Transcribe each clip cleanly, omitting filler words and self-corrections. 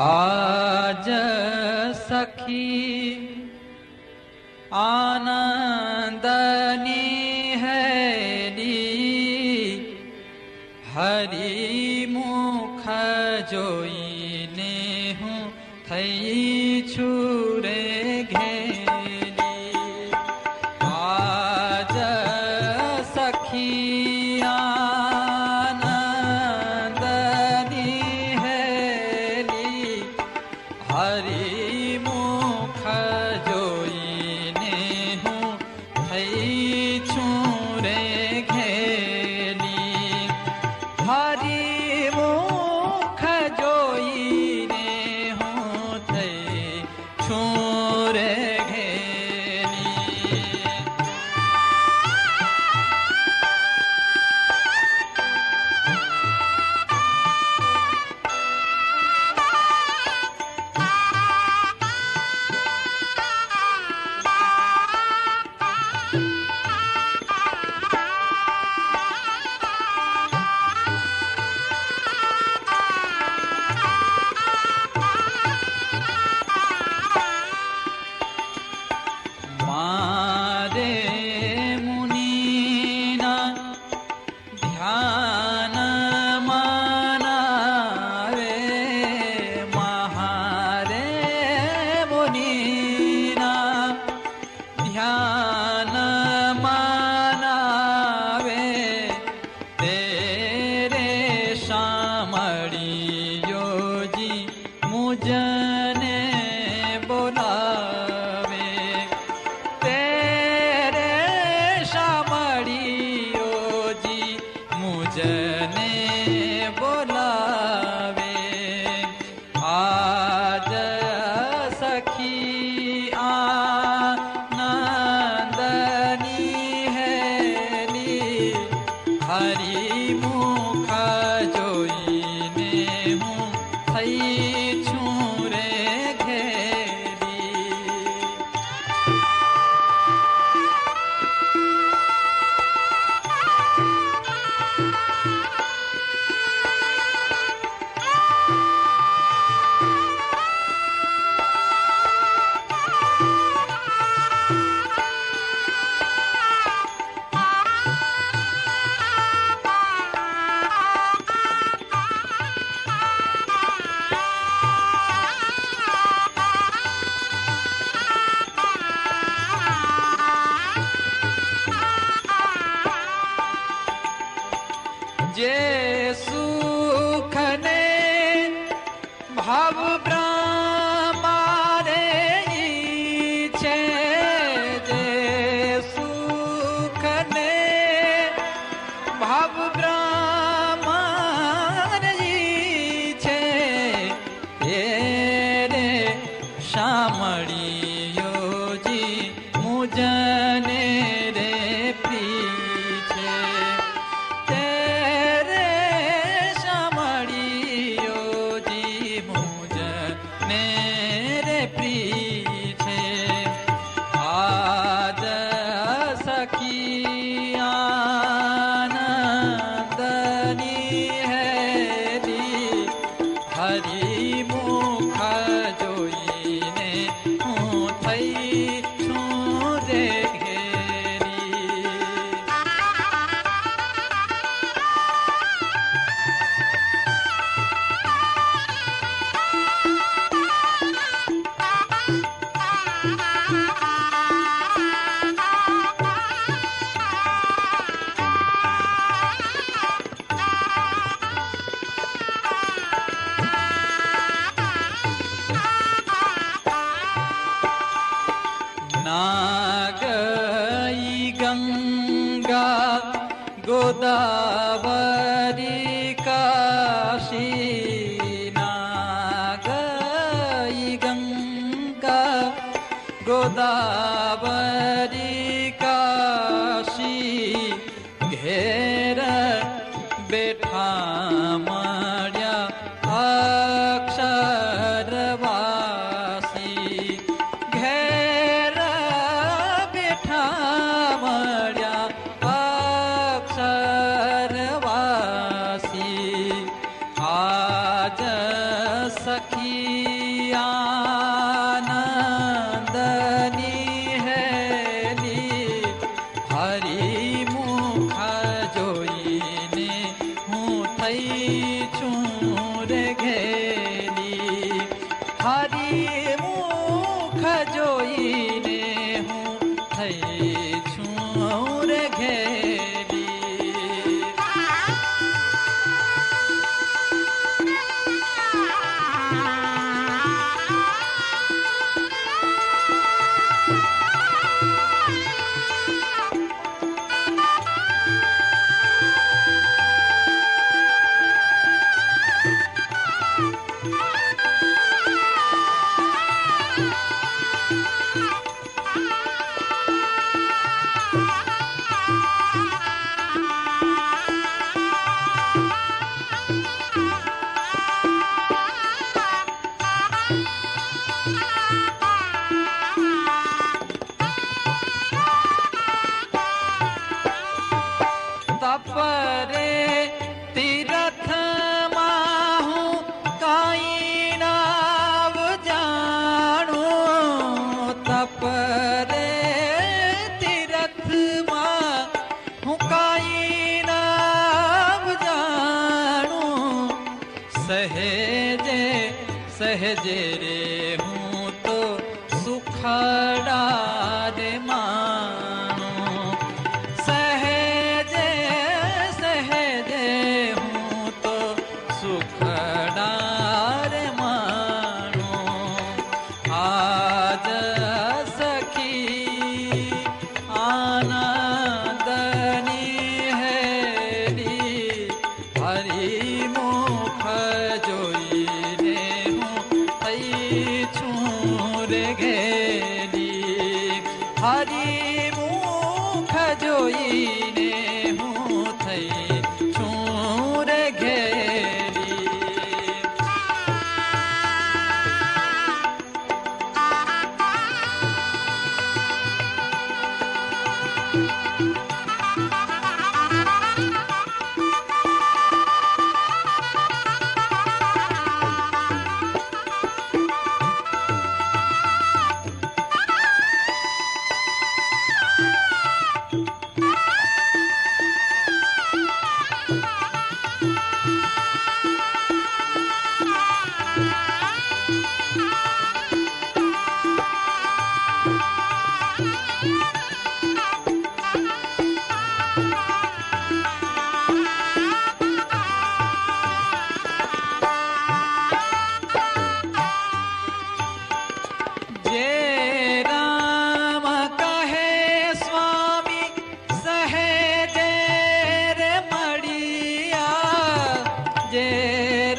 आज सखी आनंदनी हैरी हरि मुख जोईने हूँ थई छुरे घेली। आज सखी आनंदनी हैली हरि मुख जोईने हूँ थई छुरे घेली। हरि मुख जोईने हूँ थई छुरे घेली। मारे मुनीना ध्यान मानावे महारे मुनीना ध्यान मानावे तेरे शामड़ियो जी मुझने बोलावे। तेरे शामड़ियो जी मुझने बोलावे। आज सखी आनंदनी हैली हरि मुख जोईने हूँ थई छुरे घेली। जे सुख ने भाव ब्रह्मारे ईछे। जे सुख ने भाव ब्रह्मारे ईछे तेरे शामड़ियो जी मुझने रे पीछे। तेरे शामड़ियो जी मुझने रे पीछे। आज सखी आनंदनी हैली हरि मुख जोईने हूँ थई छुरे घेली। नागई गंगा गोदावरी काशी। नागई गंगा गोदावरी काशी घेर बैठा मर्या अक्षरवासी। घेर बैठा मर्या अक्षरवासी। आज सखी થઈ છું રે ઘેરી. હરી મુખ જોઈને હું થઈ છું રે ઘેરી. તપરે તીરથમાં હું કાંઈ નાવ જાણું. તપરે તીરથમાં હું કાંઈ નાવ જાણું. સહેજે સહેજે રે હું તો સુખડા રે માણું. સહેજે સહેજે હું તો સુખડા રે માણું. આજ સખી આનંદની હેરી. હરી મુખ જોઈને હું થઈ છું રે ઘેરી. હરી મુખ જોઈને હું થઈ છું રે ઘેરી. જે રામ કહે સ્વામી સહેજે રે મળિયા. જે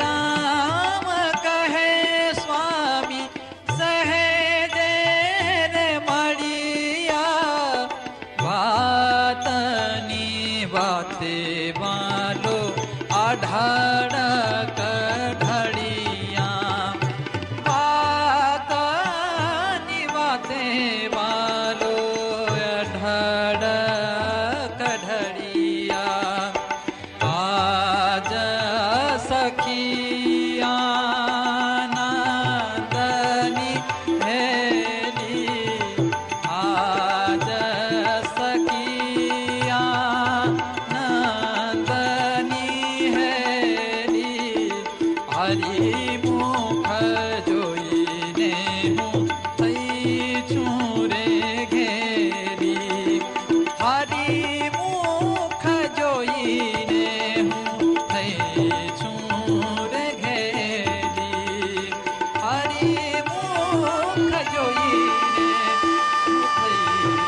રામ કહે સ્વામી સહેજે રે મળિયા. વાતની વાતે વાલો આઢાડ કઢળિયા. વાતની વાતે વાલો અઢળ કઢળિયા. આજ સખી આનંદની હેરી. આજ સખી આનંદની હેરી. હરી મુખ જોઈને હું થઈ છું રે ઘેરી. હરી મુખ જોઈને હું થઈ છું રે ઘેરી. હરી મુખ જોઈને હું થઈ છું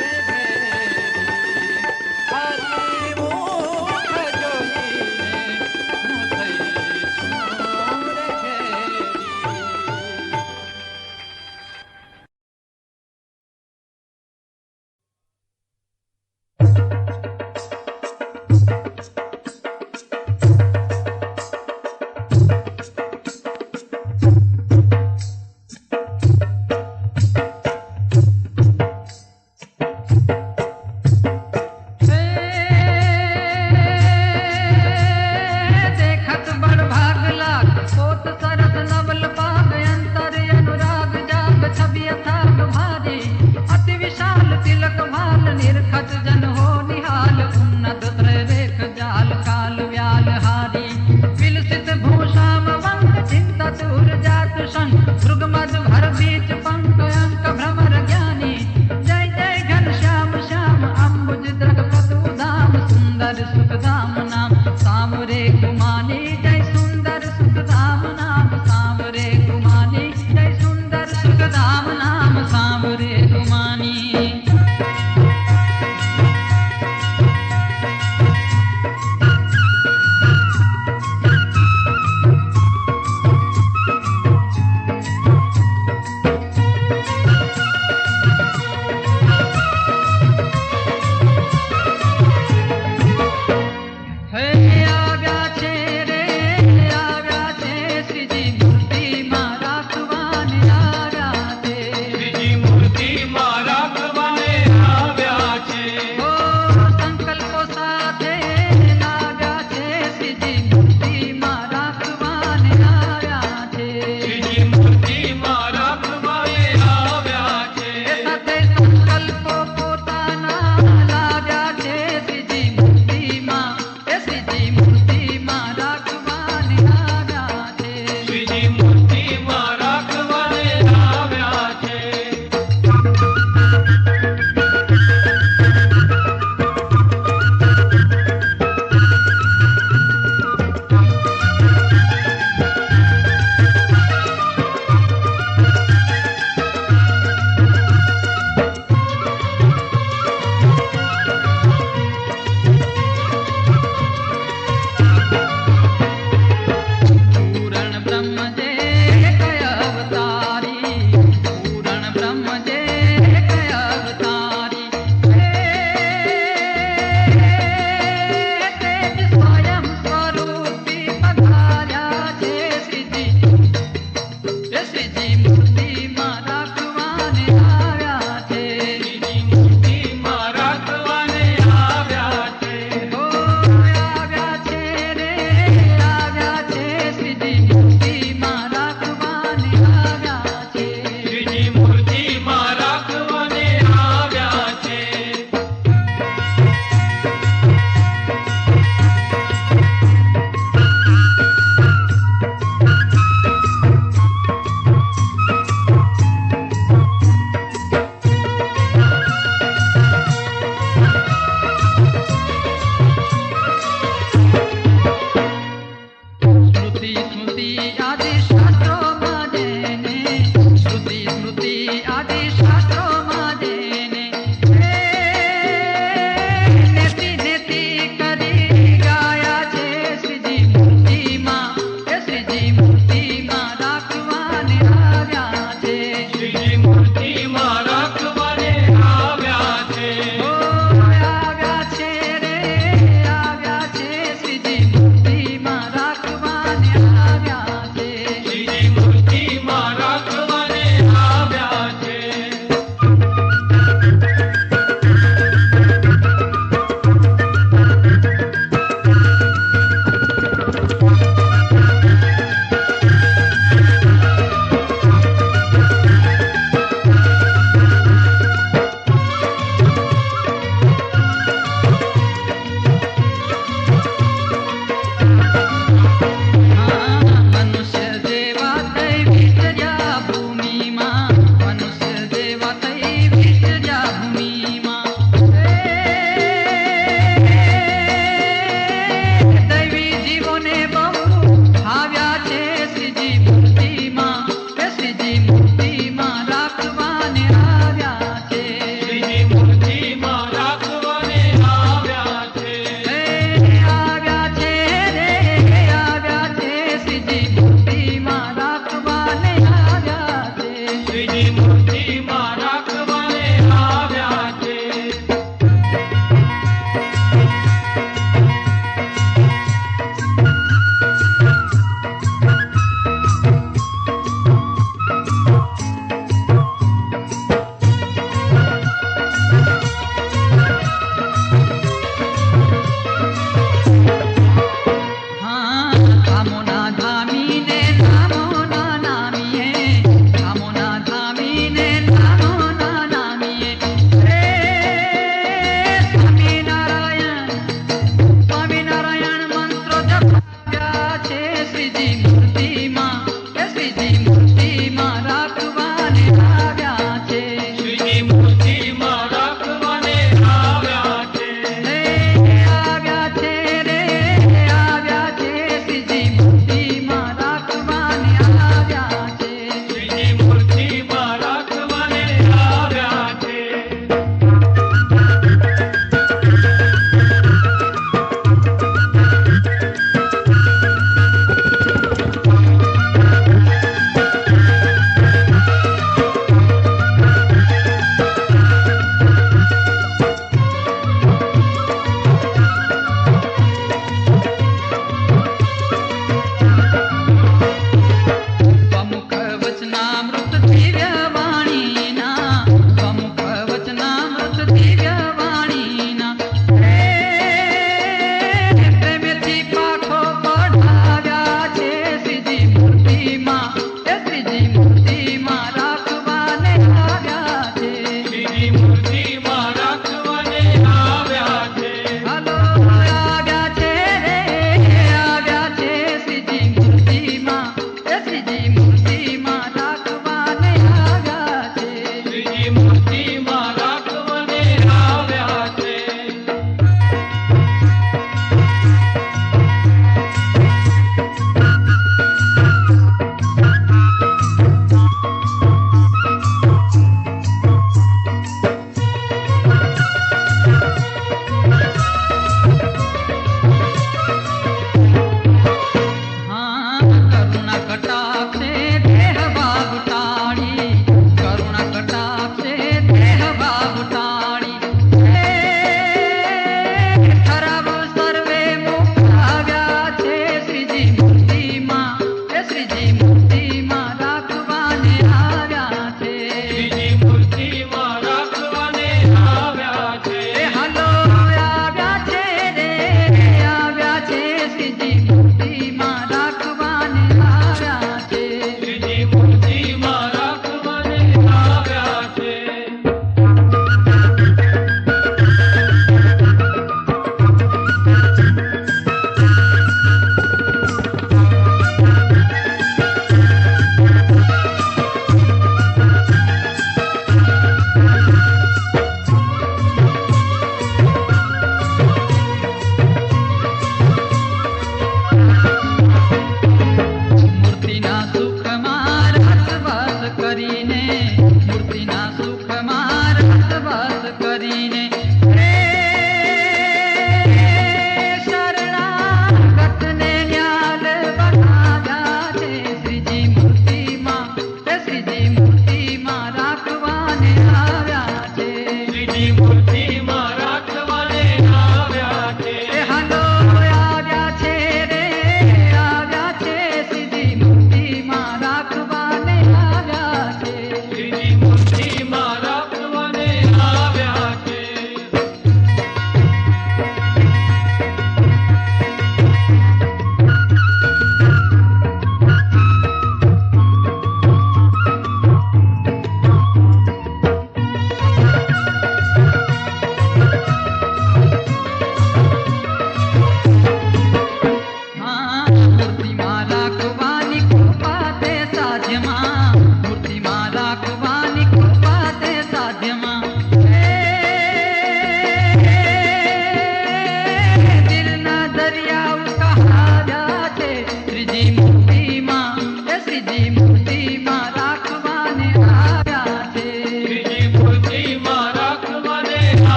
રે ઘેરી. હરી મુખ જોઈને હું થઈ છું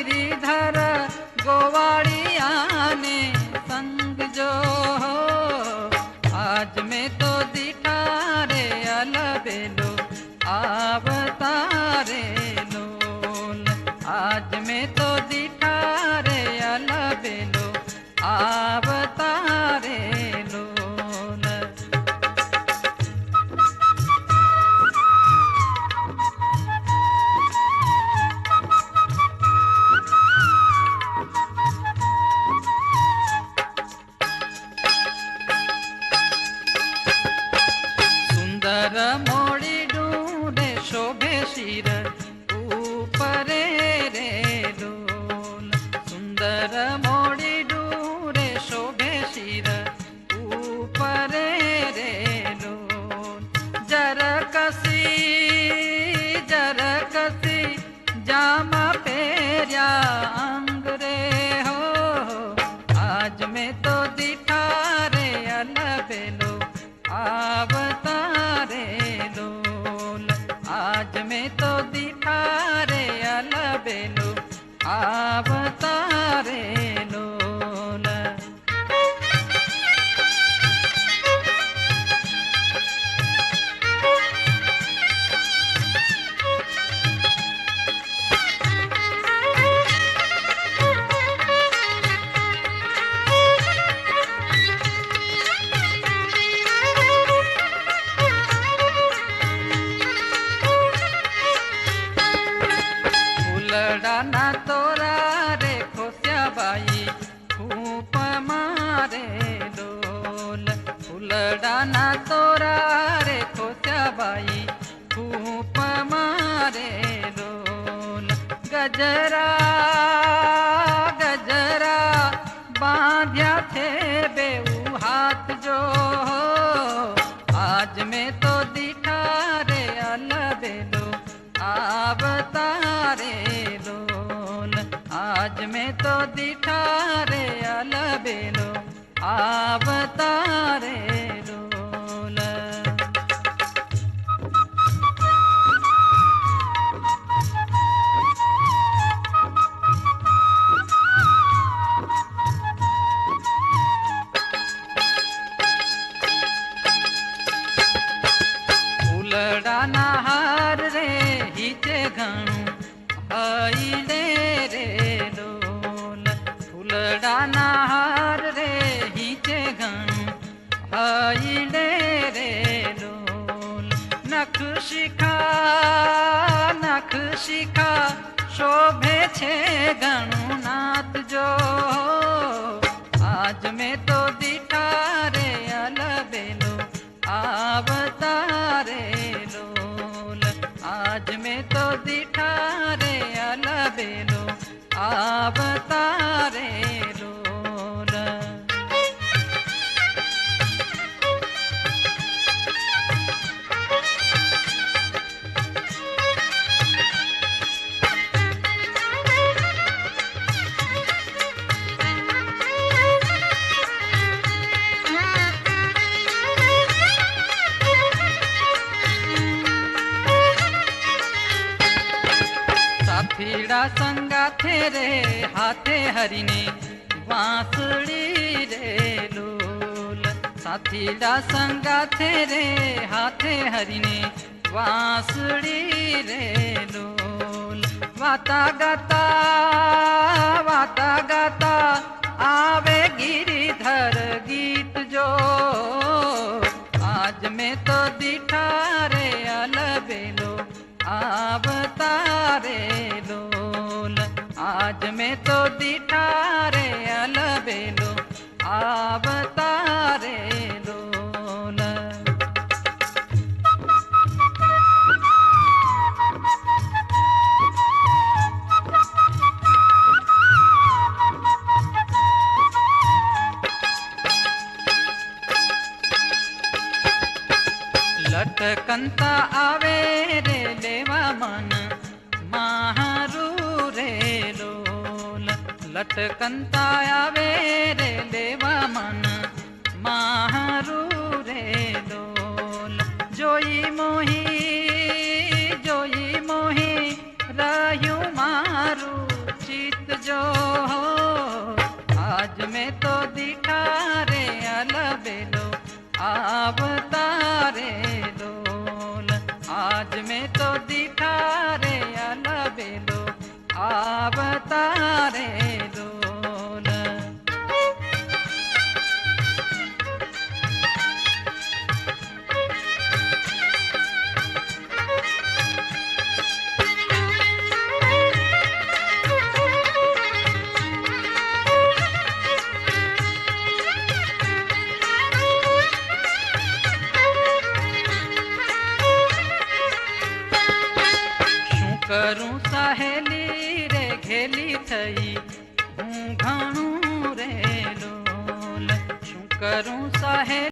गिरिधर गोवाड़िया ने संग जो हो, आज में तो दिठा रे अलबेलो आवतारे लोल, आज में तो दिठा रे अलबेलो आवतारे लोल। सुंदर मोड़ी ढूंढे शोभे शिर ऊपरे रे लोल, सुंदर मोड़ी ढूंढे शोभे शिर ऊपरे रे लोल। जरकसी जामा पेरिया अंग रे हो, आज में तो दिठा रे अलबेलो आवतारे लोल, आज में तो दिठा रे अलबेलो आवतारे लोल। फुलडाना तोरा रे खोस्या बाई खूप मारे लोल, फुलडाना तोरा रे खोस्या बाई खूप मारे लोल। गजरा गजरा बांध्या थे बेऊ हाथ जो हो, आज में तो दिठा रे अलबेलो आवतारे लोल, आज में तो दिठा रे अलबेलो आवतारे लोल। फूलडाना हार रे हिचे घणू हईले रे लोल, फूलडाना हार रे हिचे घणू हईले रे लोल। नख शिखा शोभे छे घणू नाथ जो, आज में तो दिठा रे अलबेलो आवतारे लोल, आज में तो दिठा रे अलबेलो आवतारे लोल। साथीड़ा संगा थे रे हाथे हरिने बांसुड़ी रे लोल, साथीड़ा संगा थे रे हाथे हरिने बांसुड़ी रे लोल। वाता गाता आवे गिरिधर गीत जो, आज में तो दिठा रे अलबेलो आवतारे लोल, आज में तो दिठा रे अलबेलो आवतारे लोल। लटकंता आवे रे लेवा मन माहरू रे लोल, लटकंता आवे रे लेवा मन माहरू रे लोल। जोई मोही रहू मारू चित में तो દીઠા રે અલબેલો આવતા રે લોલ आज में तो દીઠા રે અલબેલો આવતા રે લોલ करूं सहेली रे घेली थई हूँ घणुं रे लोल शू करूं सहेली